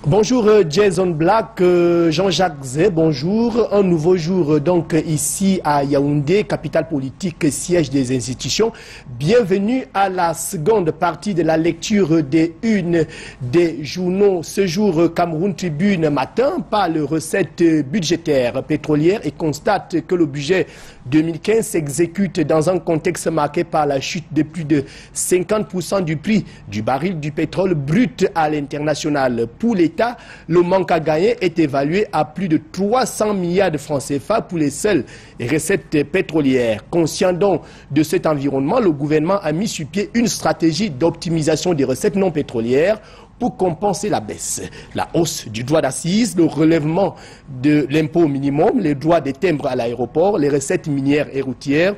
Bonjour Jason Black, Jean-Jacques Zé, bonjour. Un nouveau jour donc ici à Yaoundé, capitale politique, siège des institutions. Bienvenue à la seconde partie de la lecture des unes des journaux. Ce jour, Cameroun Tribune matin parle de recettes budgétaires pétrolières et constate que le budget 2015 s'exécute dans un contexte marqué par la chute de plus de 50% du prix du baril du pétrole brut à l'international. Pour l'État, le manque à gagner est évalué à plus de 300 milliards de francs CFA pour les seules recettes pétrolières. Conscient donc de cet environnement, le gouvernement a mis sur pied une stratégie d'optimisation des recettes non pétrolières pour compenser la baisse. La hausse du droit d'assises, le relèvement de l'impôt minimum, les droits des timbres à l'aéroport, les recettes minières et routières,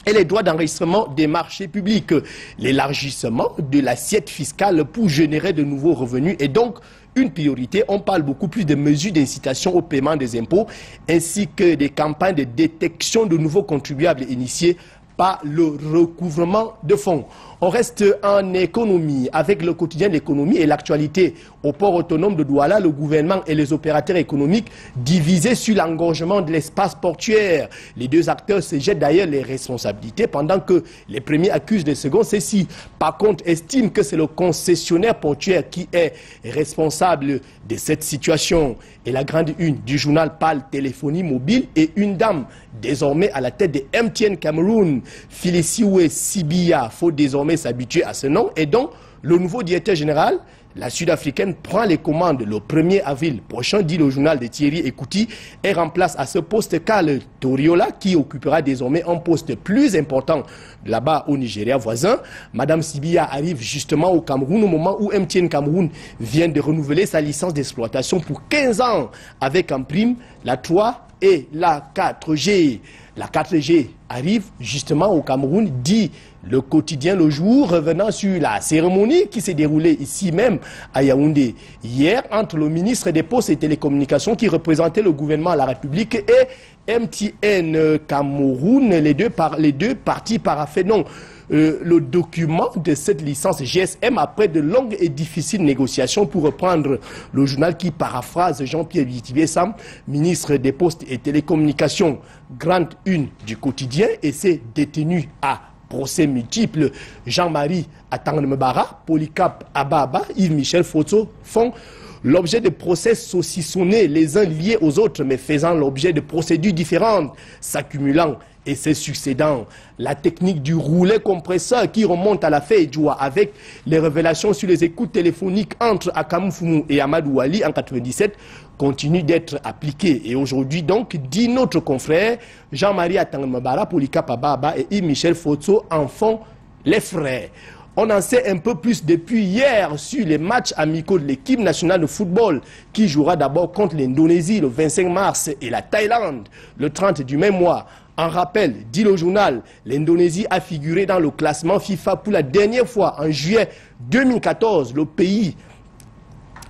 et les droits d'enregistrement des marchés publics, l'élargissement de l'assiette fiscale pour générer de nouveaux revenus et donc une priorité. On parle beaucoup plus de mesures d'incitation au paiement des impôts ainsi que des campagnes de détection de nouveaux contribuables initiées par le recouvrement de fonds. On reste en économie avec le quotidien de l'économie et l'actualité. Au port autonome de Douala, le gouvernement et les opérateurs économiques divisés sur l'engorgement de l'espace portuaire. Les deux acteurs se jettent d'ailleurs les responsabilités pendant que les premiers accusent les seconds. Ceux-ci, par contre, estiment que c'est le concessionnaire portuaire qui est responsable de cette situation. Et la grande une du journal parle téléphonie mobile et une dame désormais à la tête de MTN Cameroun, Félicioué Sibia, faut désormais s'habituer à ce nom. Et donc, le nouveau directeur général, la Sud-Africaine, prend les commandes le 1er avril prochain, dit le journal de Thierry Ekouti, et remplace à ce poste Karl Toriola, qui occupera désormais un poste plus important là-bas au Nigeria voisin. Madame Sibia arrive justement au Cameroun au moment où MTN Cameroun vient de renouveler sa licence d'exploitation pour 15 ans avec en prime la 3 et la 4G. La 4G arrive justement au Cameroun, dit le quotidien Le Jour, revenant sur la cérémonie qui s'est déroulée ici même à Yaoundé hier entre le ministre des Postes et Télécommunications qui représentait le gouvernement à la République et MTN Cameroun, les deux parties paraffaient le document de cette licence GSM après de longues et difficiles négociations, pour reprendre le journal qui paraphrase Jean-Pierre Vitibé-Sam, ministre des Postes et Télécommunications. Grande une du quotidien et ses détenus à procès multiples. Jean-Marie Atangmebara, Polycap Ababa, Yves-Michel Foto font l'objet de procès saucissonnés, les uns liés aux autres, mais faisant l'objet de procédures différentes, s'accumulant et se succédant. La technique du roulet compresseur qui remonte à la Fédjoua avec les révélations sur les écoutes téléphoniques entre Akamou Foumou et Amadou Ali en 1997 continue d'être appliquée. Et aujourd'hui donc, dit notre confrère Jean-Marie Atangmebara, Polycap Ababa et Yves-Michel Foto en font les frais. On en sait un peu plus depuis hier sur les matchs amicaux de l'équipe nationale de football qui jouera d'abord contre l'Indonésie le 25 mars et la Thaïlande le 30 du même mois. En rappel, dit le journal, l'Indonésie a figuré dans le classement FIFA pour la dernière fois en juillet 2014. Le pays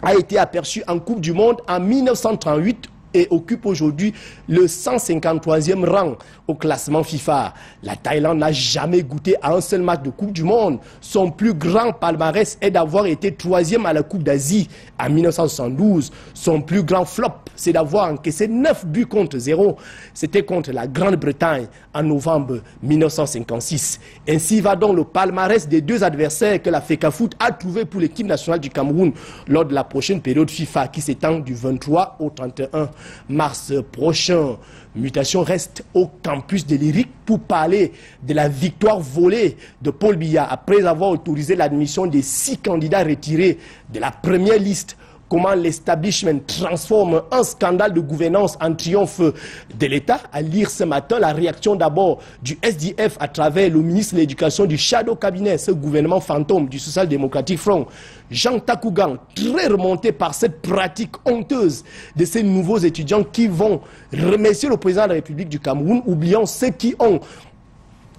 a été aperçu en Coupe du Monde en 1938 et occupe aujourd'hui le 153e rang au classement FIFA. La Thaïlande n'a jamais goûté à un seul match de Coupe du Monde. Son plus grand palmarès est d'avoir été 3e à la Coupe d'Asie en 1972. Son plus grand flop, c'est d'avoir encaissé 9 buts contre 0. C'était contre la Grande-Bretagne en novembre 1956. Ainsi va donc le palmarès des deux adversaires que la FECAFOOT a trouvé pour l'équipe nationale du Cameroun lors de la prochaine période FIFA qui s'étend du 23 au 31 mars prochain. Mutation reste au campus de l'IRIC pour parler de la victoire volée de Paul Biya après avoir autorisé l'admission des 6 candidats retirés de la première liste. Comment l'establishment transforme un scandale de gouvernance en triomphe de l'État. À lire ce matin la réaction d'abord du SDF à travers le ministre de l'Éducation du Shadow Cabinet, ce gouvernement fantôme du Social Democratic Front. Jean Takougan, très remonté par cette pratique honteuse de ces nouveaux étudiants qui vont remercier le président de la République du Cameroun, oubliant ceux qui ont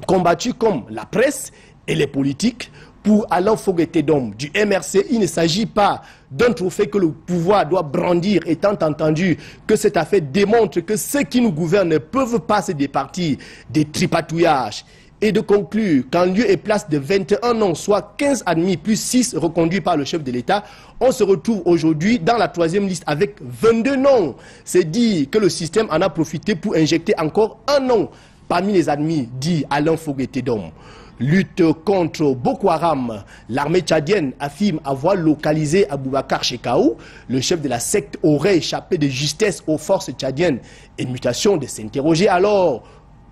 combattu comme la presse et les politiques. Pour Alain Fogueté-Dom du MRC, il ne s'agit pas d'un trophée que le pouvoir doit brandir, étant entendu que cette affaire démontre que ceux qui nous gouvernent ne peuvent pas se départir des tripatouillages. et de conclure qu'en lieu et place de 21 noms, soit 15 admis plus 6 reconduits par le chef de l'État, on se retrouve aujourd'hui dans la troisième liste avec 22 noms. C'est dire que le système en a profité pour injecter encore un nom parmi les admis, dit Alain Foguetedom. Lutte contre Boko Haram. L'armée tchadienne affirme avoir localisé Aboubakar Shekau. Le chef de la secte aurait échappé de justesse aux forces tchadiennes. Et mutation de s'interroger alors.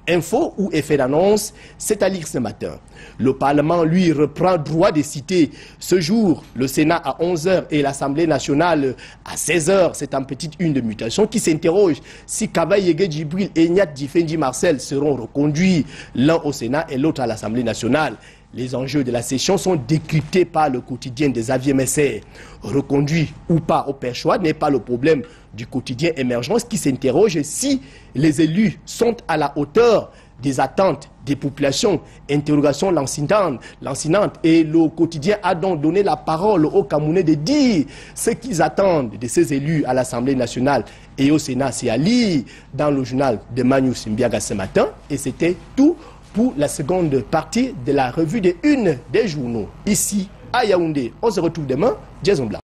Info ou effet d'annonce, c'est à lire ce matin. Le Parlement, lui, reprend droit de citer ce jour, le Sénat à 11h et l'Assemblée nationale à 16h. C'est en petite une de mutation qui s'interroge si Kaba Yege Djibril et Niat Difendi Marcel seront reconduits, l'un au Sénat et l'autre à l'Assemblée nationale. Les enjeux de la session sont décryptés par le quotidien des Xavier Messer. Reconduit ou pas au perchoir n'est pas le problème du quotidien Émergence qui s'interroge si les élus sont à la hauteur des attentes des populations. Interrogation lancinante. Et le quotidien a donc donné la parole aux Camerounais de dire ce qu'ils attendent de ces élus à l'Assemblée nationale et au Sénat. C'est à lire dans le journal de Manu Simbiaga ce matin. Et c'était tout pour la seconde partie de la revue des unes des journaux. Ici à Yaoundé, on se retrouve demain. Jason Blanc.